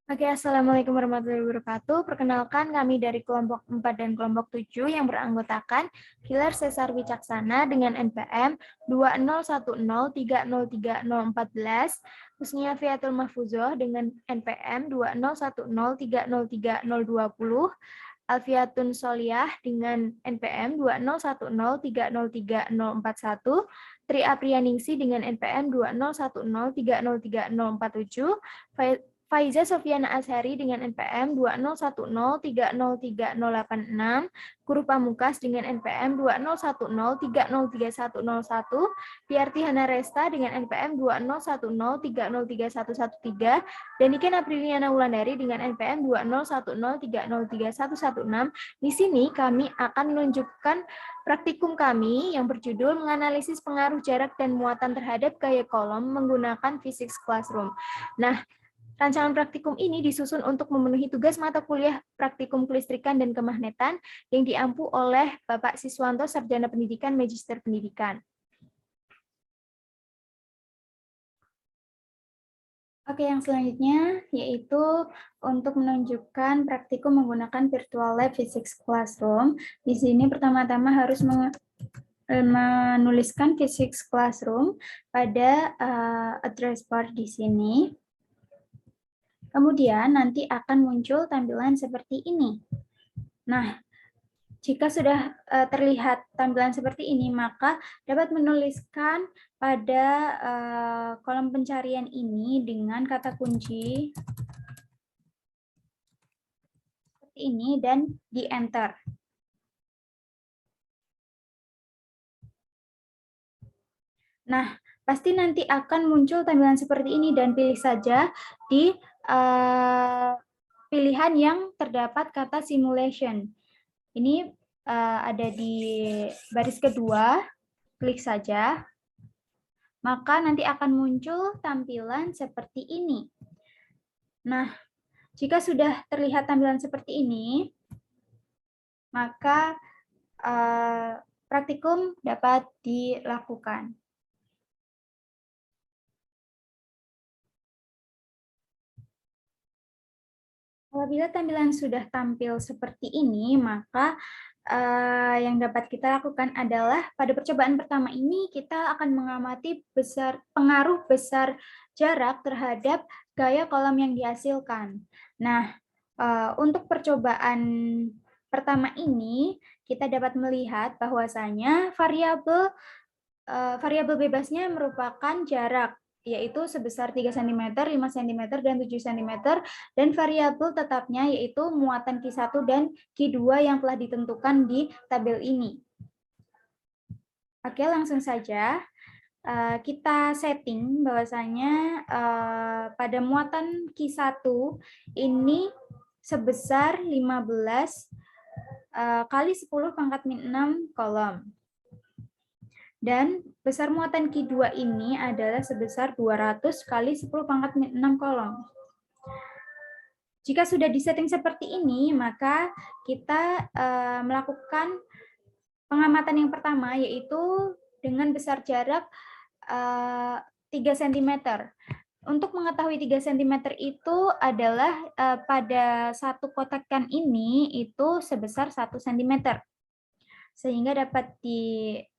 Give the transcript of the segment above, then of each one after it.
Oke, Assalamualaikum warahmatullahi wabarakatuh. Perkenalkan kami dari kelompok 4 dan kelompok 7 yang beranggotakan Hilar Cesar Wicaksana dengan NPM 2010303014, Husnia Fiatul Mahfuzoh dengan NPM 2010303020, Alfiatun Soliah dengan NPM 2010303041, Tri Aprianingsi dengan NPM 2010303047, Faiza Sofiana Azhari dengan NPM 2010303086, Guru Pamukas dengan NPM 2010303101, Piarti Hana Resta dengan NPM 2010303113, dan Niken Apriliana Wulandari dengan NPM 2010303116. Di sini kami akan menunjukkan praktikum kami yang berjudul menganalisis pengaruh jarak dan muatan terhadap gaya kolom menggunakan Physics Classroom. Nah, rancangan praktikum ini disusun untuk memenuhi tugas mata kuliah praktikum kelistrikan dan kemagnetan yang diampu oleh Bapak Siswanto, Sarjana Pendidikan, Magister Pendidikan. Oke, yang selanjutnya yaitu untuk menunjukkan praktikum menggunakan Virtual Lab Physics Classroom. Di sini pertama-tama harus menuliskan Physics Classroom pada address bar di sini. Kemudian nanti akan muncul tampilan seperti ini. Nah, jika sudah terlihat tampilan seperti ini, maka dapat menuliskan pada kolom pencarian ini dengan kata kunci seperti ini dan di enter. Nah, pasti nanti akan muncul tampilan seperti ini dan pilih saja di pilihan yang terdapat kata simulation. Ini ada di baris kedua, klik saja. Maka nanti akan muncul tampilan seperti ini. Nah, jika sudah terlihat tampilan seperti ini, maka praktikum dapat dilakukan. Apabila tampilan sudah tampil seperti ini, maka yang dapat kita lakukan adalah pada percobaan pertama ini kita akan mengamati pengaruh besar jarak terhadap gaya kolom yang dihasilkan. Nah, untuk percobaan pertama ini kita dapat melihat bahwasanya variabel bebasnya merupakan jarak, yaitu sebesar 3 cm, 5 cm, dan 7 cm, dan variabel tetapnya yaitu muatan Q1 dan Q2 yang telah ditentukan di tabel ini. Oke, langsung saja kita setting bahwasanya pada muatan Q1 ini sebesar 15 kali 10 pangkat min 6 kolom. Dan besar muatan Q2 ini adalah sebesar 200 kali 10 pangkat min 6 kolom. Jika sudah disetting seperti ini, maka kita melakukan pengamatan yang pertama, yaitu dengan besar jarak 3 cm. Untuk mengetahui 3 cm itu adalah pada satu kotakan ini itu sebesar 1 cm. Sehingga dapat diketahui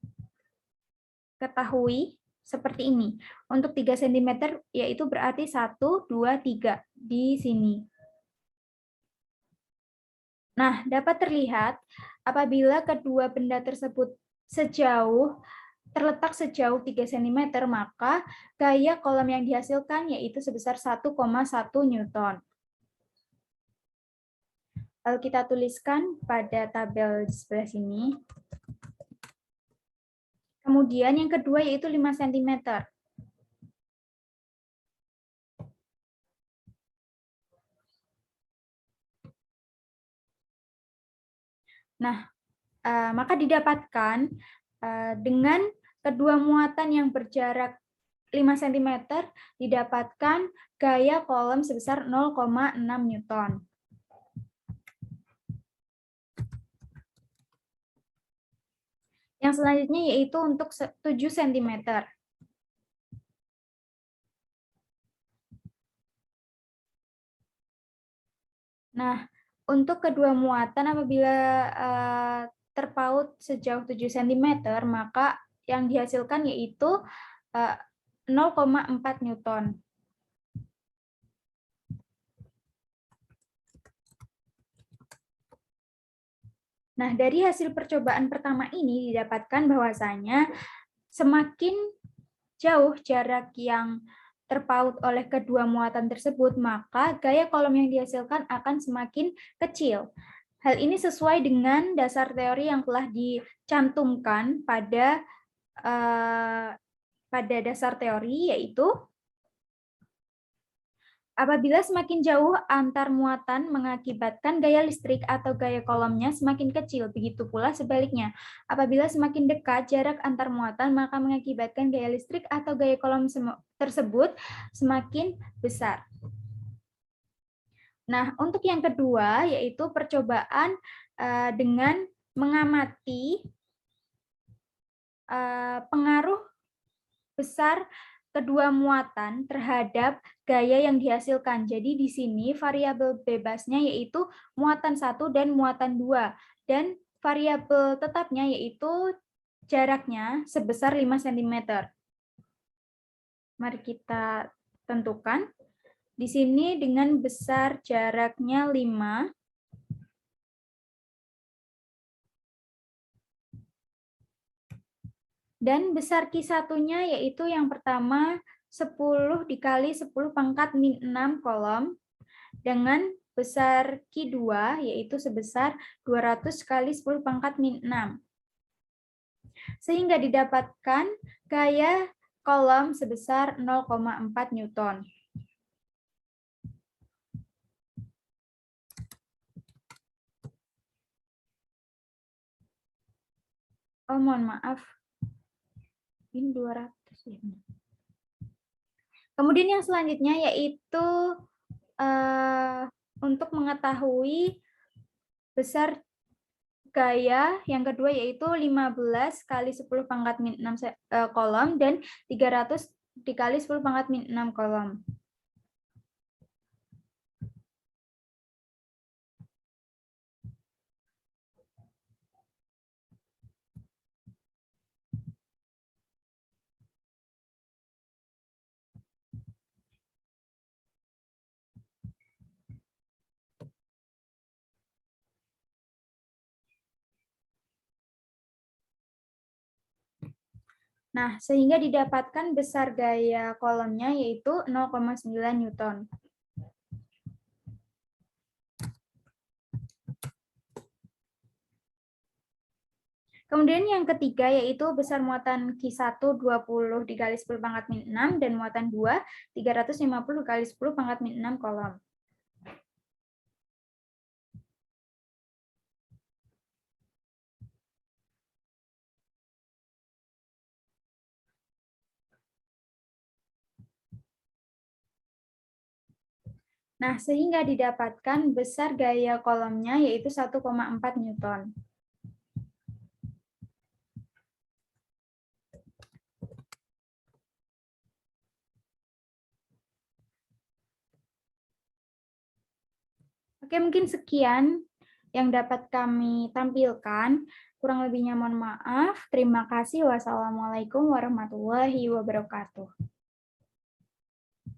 seperti ini. Untuk 3 cm yaitu berarti 1, 2, 3 di sini. Nah, dapat terlihat apabila kedua benda tersebut terletak sejauh 3 cm, maka gaya kolom yang dihasilkan yaitu sebesar 1,1 Newton. Lalu kita tuliskan pada tabel di sebelah sini. Kemudian yang kedua yaitu 5 cm. Nah, maka didapatkan dengan kedua muatan yang berjarak 5 cm didapatkan gaya kolom sebesar 0,6 Newton. Yang selanjutnya yaitu untuk 7 cm. Nah, untuk kedua muatan apabila terpaut sejauh 7 cm, maka yang dihasilkan yaitu 0,4 Newton. Nah, dari hasil percobaan pertama ini didapatkan bahwasanya semakin jauh jarak yang terpaut oleh kedua muatan tersebut, maka gaya kolom yang dihasilkan akan semakin kecil. Hal ini sesuai dengan dasar teori yang telah dicantumkan pada dasar teori, yaitu apabila semakin jauh antar muatan mengakibatkan gaya listrik atau gaya kolomnya semakin kecil. Begitu pula sebaliknya. Apabila semakin dekat jarak antar muatan, maka mengakibatkan gaya listrik atau gaya kolom tersebut semakin besar. Nah, untuk yang kedua, yaitu percobaan dengan mengamati pengaruh besar kedua muatan terhadap gaya yang dihasilkan. Jadi di sini variabel bebasnya yaitu muatan 1 dan muatan 2. Dan variabel tetapnya yaitu jaraknya sebesar 5 cm. Mari kita tentukan. Di sini dengan besar jaraknya 5. Dan besar Q1-nya yaitu yang pertama 10 dikali 10 pangkat min 6 kolom dengan besar Q2 yaitu sebesar 200 kali 10 pangkat min 6. Sehingga didapatkan gaya kolom sebesar 0,4 Newton. Oh, mohon maaf. Ini 200 ya. Kemudian yang selanjutnya yaitu untuk mengetahui besar gaya yang kedua yaitu 15 kali 10 pangkat min 6 kolom dan 300 dikali 10 pangkat min 6 kolom. Nah, sehingga didapatkan besar gaya kolomnya yaitu 0,9 Newton. Kemudian yang ketiga yaitu besar muatan Q1 20 dikali 10 pangkat min 6 dan muatan 2 350 kali 10 pangkat min 6 kolom. Nah, sehingga didapatkan besar gaya kolomnya yaitu 1,4 Newton. Oke, mungkin sekian yang dapat kami tampilkan. Kurang lebihnya mohon maaf. Terima kasih. Wassalamualaikum warahmatullahi wabarakatuh.